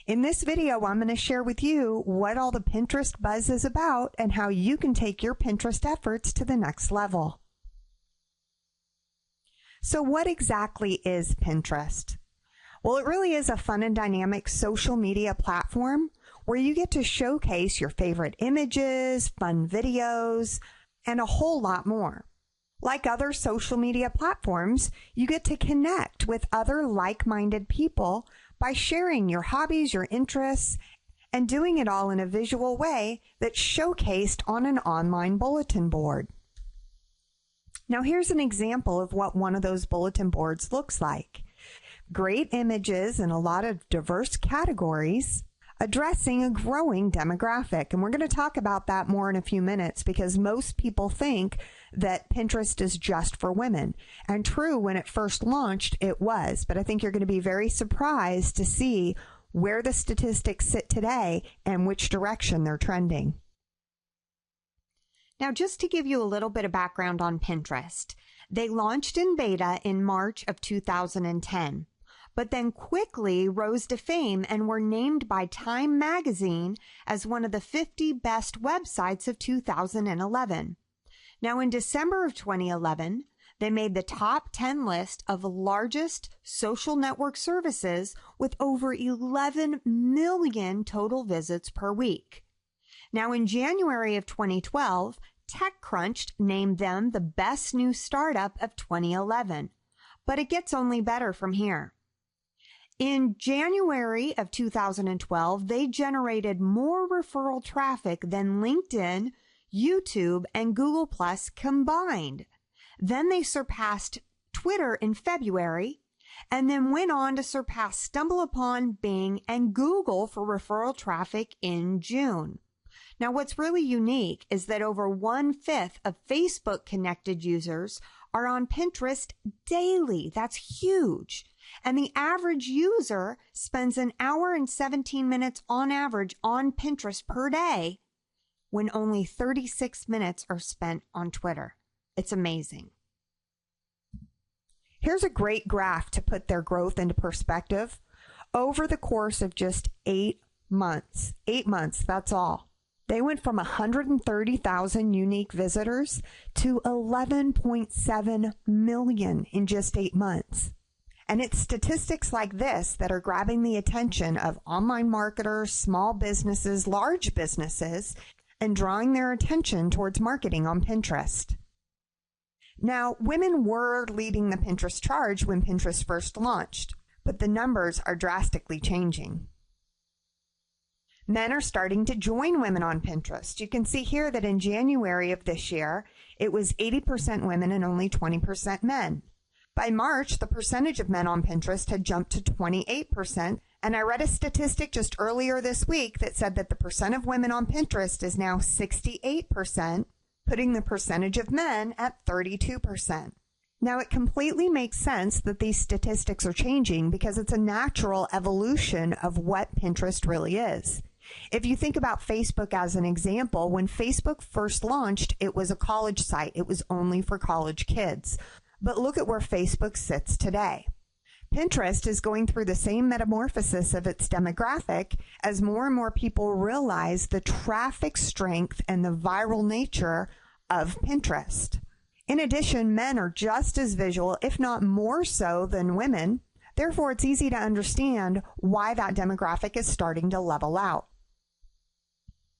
In this video, I'm going to share with you what all the Pinterest buzz is about and how you can take your Pinterest efforts to the next level. So what exactly is Pinterest? Well, it really is a fun and dynamic social media platform where you get to showcase your favorite images, fun videos, and a whole lot more. Like other social media platforms, you get to connect with other like-minded people by sharing your hobbies, your interests, and doing it all in a visual way that's showcased on an online bulletin board. Now here's an example of what one of those bulletin boards looks like. Great images in a lot of diverse categories addressing a growing demographic. And we're going to talk about that more in a few minutes because most people think that Pinterest is just for women. And true, when it first launched, it was. But I think you're going to be very surprised to see where the statistics sit today and which direction they're trending. Now, just to give you a little bit of background on Pinterest, they launched in beta in March of 2010. But then quickly rose to fame and were named by Time magazine as one of the 50 best websites of 2011. Now, in December of 2011, they made the top 10 list of largest social network services with over 11 million total visits per week. Now, in January of 2012, TechCrunch named them the best new startup of 2011. But it gets only better from here. In January of 2012, they generated more referral traffic than LinkedIn, YouTube, and Google Plus combined. Then they surpassed Twitter in February, and then went on to surpass StumbleUpon, Bing, and Google for referral traffic in June. Now, what's really unique is that over 1/5 of Facebook-connected users are on Pinterest daily. That's huge. And the average user spends an hour and 17 minutes on average on Pinterest per day when only 36 minutes are spent on Twitter. It's amazing. Here's a great graph to put their growth into perspective. Over the course of just 8 months, that's all. They went from 130,000 unique visitors to 11.7 million in just 8 months. And it's statistics like this that are grabbing the attention of online marketers, small businesses, large businesses, and drawing their attention towards marketing on Pinterest. Now, women were leading the Pinterest charge when Pinterest first launched, but the numbers are drastically changing. Men are starting to join women on Pinterest. You can see here that in January of this year, it was 80% women and only 20% men. By March, the percentage of men on Pinterest had jumped to 28%, and I read a statistic just earlier this week that said that the percent of women on Pinterest is now 68%, putting the percentage of men at 32%. Now, it completely makes sense that these statistics are changing because it's a natural evolution of what Pinterest really is. If you think about Facebook as an example, when Facebook first launched, it was a college site. It was only for college kids. But look at where Facebook sits today. Pinterest is going through the same metamorphosis of its demographic as more and more people realize the traffic strength and the viral nature of Pinterest. In addition, men are just as visual, if not more so, than women. Therefore, it's easy to understand why that demographic is starting to level out.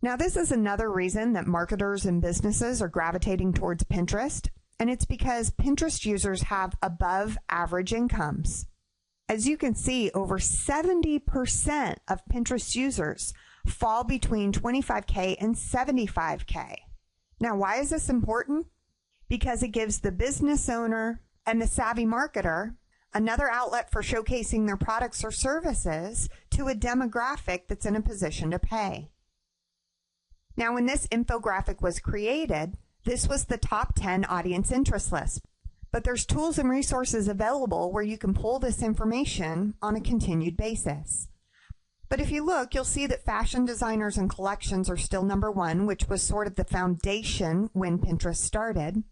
Now, this is another reason that marketers and businesses are gravitating towards Pinterest. And it's because Pinterest users have above average incomes. As you can see, over 70% of Pinterest users fall between $25K and $75K. Now, why is this important? Because it gives the business owner and the savvy marketer another outlet for showcasing their products or services to a demographic that's in a position to pay. Now, when this infographic was created, this was the top 10 audience interest list, but there's tools and resources available where you can pull this information on a continued basis. But if you look, you'll see that fashion designers and collections are still number one, which was sort of the foundation when Pinterest started.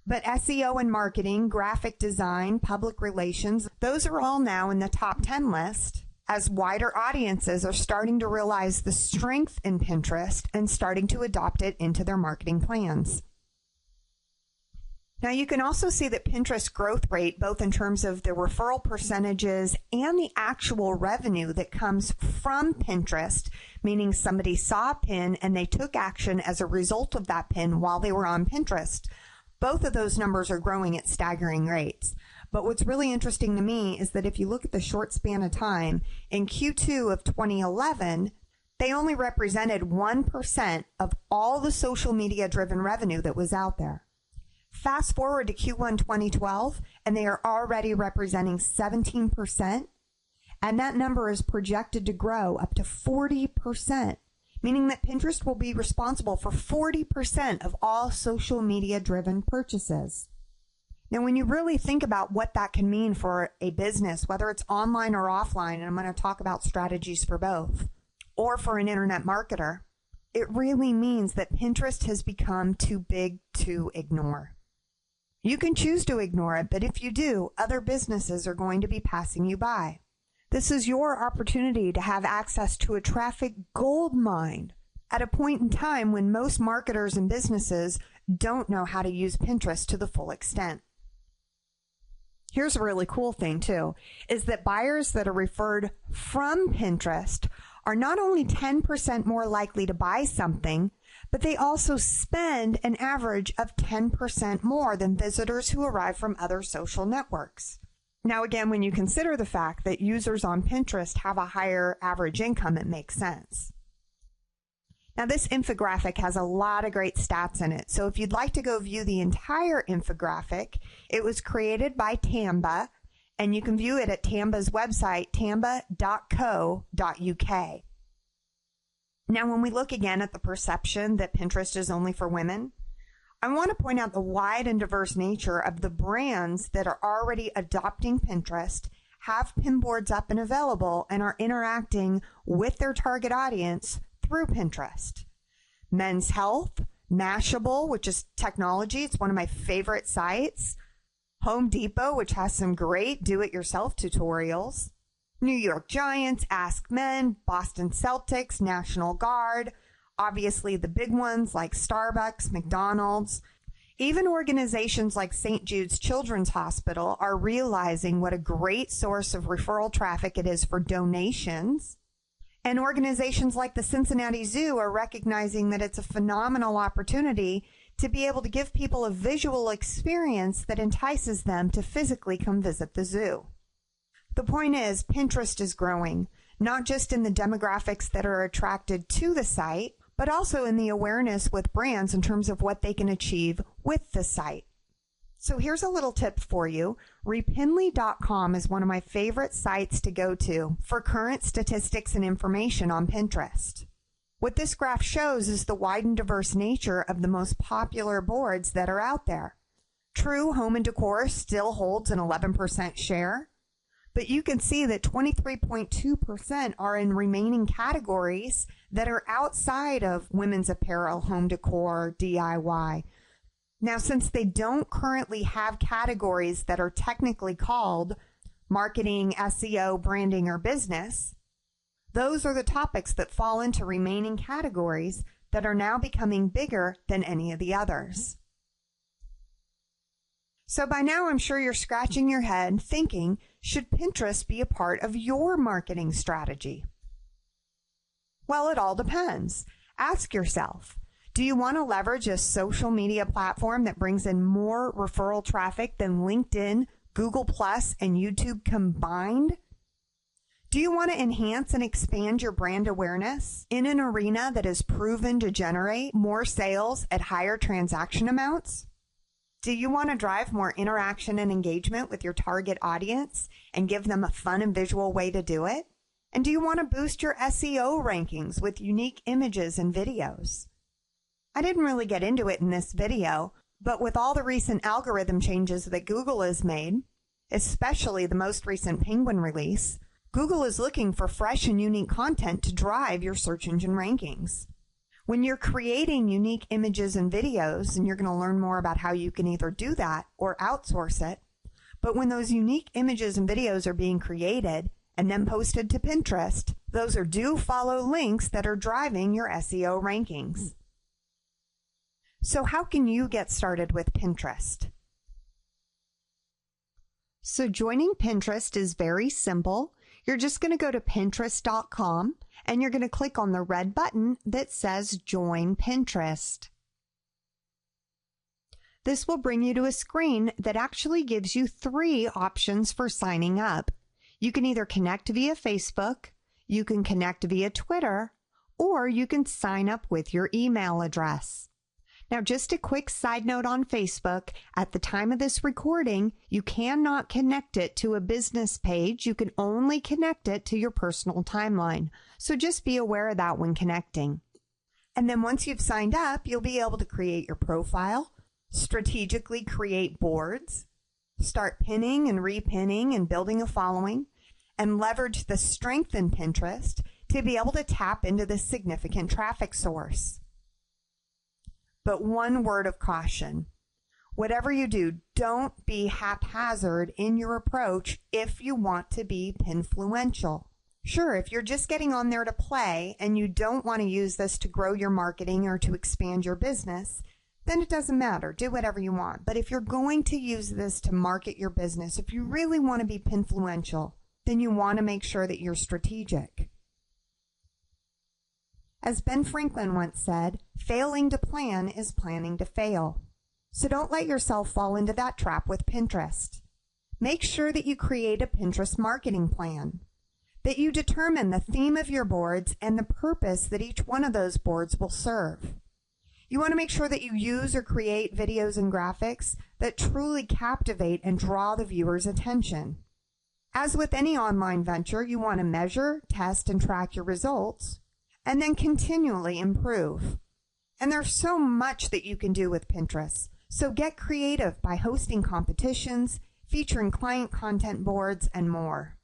But SEO and marketing, graphic design, public relations, those are all now in the top 10 list. as wider audiences are starting to realize the strength in Pinterest and starting to adopt it into their marketing plans. Now you can also see that Pinterest growth rate, both in terms of the referral percentages and the actual revenue that comes from Pinterest, meaning somebody saw a pin and they took action as a result of that pin while they were on Pinterest. Both of those numbers are growing at staggering rates. But what's really interesting to me is that if you look at the short span of time, in Q2 of 2011, they only represented 1% of all the social media driven revenue that was out there. Fast forward to Q1 2012, and they are already representing 17%, and that number is projected to grow up to 40%, meaning that Pinterest will be responsible for 40% of all social media-driven purchases. Now, when you really think about what that can mean for a business, whether it's online or offline, and I'm going to talk about strategies for both, or for an internet marketer, it really means that Pinterest has become too big to ignore. You can choose to ignore it, but if you do, other businesses are going to be passing you by. This is your opportunity to have access to a traffic gold mine at a point in time when most marketers and businesses don't know how to use Pinterest to the full extent. Here's a really cool thing too, is that buyers that are referred from Pinterest are not only 10% more likely to buy something, but they also spend an average of 10% more than visitors who arrive from other social networks. Now again, when you consider the fact that users on Pinterest have a higher average income, it makes sense. Now this infographic has a lot of great stats in it, so if you'd like to go view the entire infographic, it was created by Tamba, and you can view it at Tamba's website, tamba.co.uk. Now, when we look again at the perception that Pinterest is only for women, I want to point out the wide and diverse nature of the brands that are already adopting Pinterest, have pin boards up and available, and are interacting with their target audience through Pinterest. Men's Health, Mashable, which is technology. It's one of my favorite sites. Home Depot, which has some great do-it-yourself tutorials. New York Giants, Ask Men, Boston Celtics, National Guard, obviously the big ones like Starbucks, McDonald's. Even organizations like St. Jude's Children's Hospital are realizing what a great source of referral traffic it is for donations. And organizations like the Cincinnati Zoo are recognizing that it's a phenomenal opportunity to be able to give people a visual experience that entices them to physically come visit the zoo. The point is, Pinterest is growing, not just in the demographics that are attracted to the site, but also in the awareness with brands in terms of what they can achieve with the site. So here's a little tip for you. Repinly.com is one of my favorite sites to go to for current statistics and information on Pinterest. What this graph shows is the wide and diverse nature of the most popular boards that are out there. True Home and Decor still holds an 11% share. But you can see that 23.2% are in remaining categories that are outside of women's apparel, home decor, DIY. Now, since they don't currently have categories that are technically called marketing, SEO, branding, or business, those are the topics that fall into remaining categories that are now becoming bigger than any of the others. So by now, I'm sure you're scratching your head thinking, should Pinterest be a part of your marketing strategy? Well, it all depends. Ask yourself, do you want to leverage a social media platform that brings in more referral traffic than LinkedIn, Google+, and YouTube combined? Do you want to enhance and expand your brand awareness in an arena that is proven to generate more sales at higher transaction amounts? Do you want to drive more interaction and engagement with your target audience and give them a fun and visual way to do it? And do you want to boost your SEO rankings with unique images and videos? I didn't really get into it in this video, but with all the recent algorithm changes that Google has made, especially the most recent Penguin release, Google is looking for fresh and unique content to drive your search engine rankings. When you're creating unique images and videos, and you're going to learn more about how you can either do that or outsource it, but when those unique images and videos are being created and then posted to Pinterest. Those are do follow links that are driving your SEO rankings. So how can you get started with Pinterest? So joining Pinterest is very simple. You're just going to go to Pinterest.com and you're going to click on the red button that says Join Pinterest. This will bring you to a screen that actually gives you 3 options for signing up. You can either connect via Facebook, you can connect via Twitter, or you can sign up with your email address. Now, just a quick side note on Facebook, at the time of this recording, you cannot connect it to a business page. You can only connect it to your personal timeline. So just be aware of that when connecting. And then once you've signed up, you'll be able to create your profile, strategically create boards, start pinning and repinning and building a following, and leverage the strength in Pinterest to be able to tap into this significant traffic source. But one word of caution. Whatever you do, don't be haphazard in your approach if you want to be pinfluential. Sure, if you're just getting on there to play and you don't want to use this to grow your marketing or to expand your business, then it doesn't matter. Do whatever you want. But if you're going to use this to market your business, if you really want to be pinfluential, then you want to make sure that you're strategic. As Ben Franklin once said, failing to plan is planning to fail. So don't let yourself fall into that trap with Pinterest. Make sure that you create a Pinterest marketing plan, that you determine the theme of your boards and the purpose that each one of those boards will serve. You want to make sure that you use or create videos and graphics that truly captivate and draw the viewer's attention. As with any online venture, you want to measure, test, and track your results, and then continually improve. And there's so much that you can do with Pinterest. So get creative by hosting competitions, featuring client content boards, and more.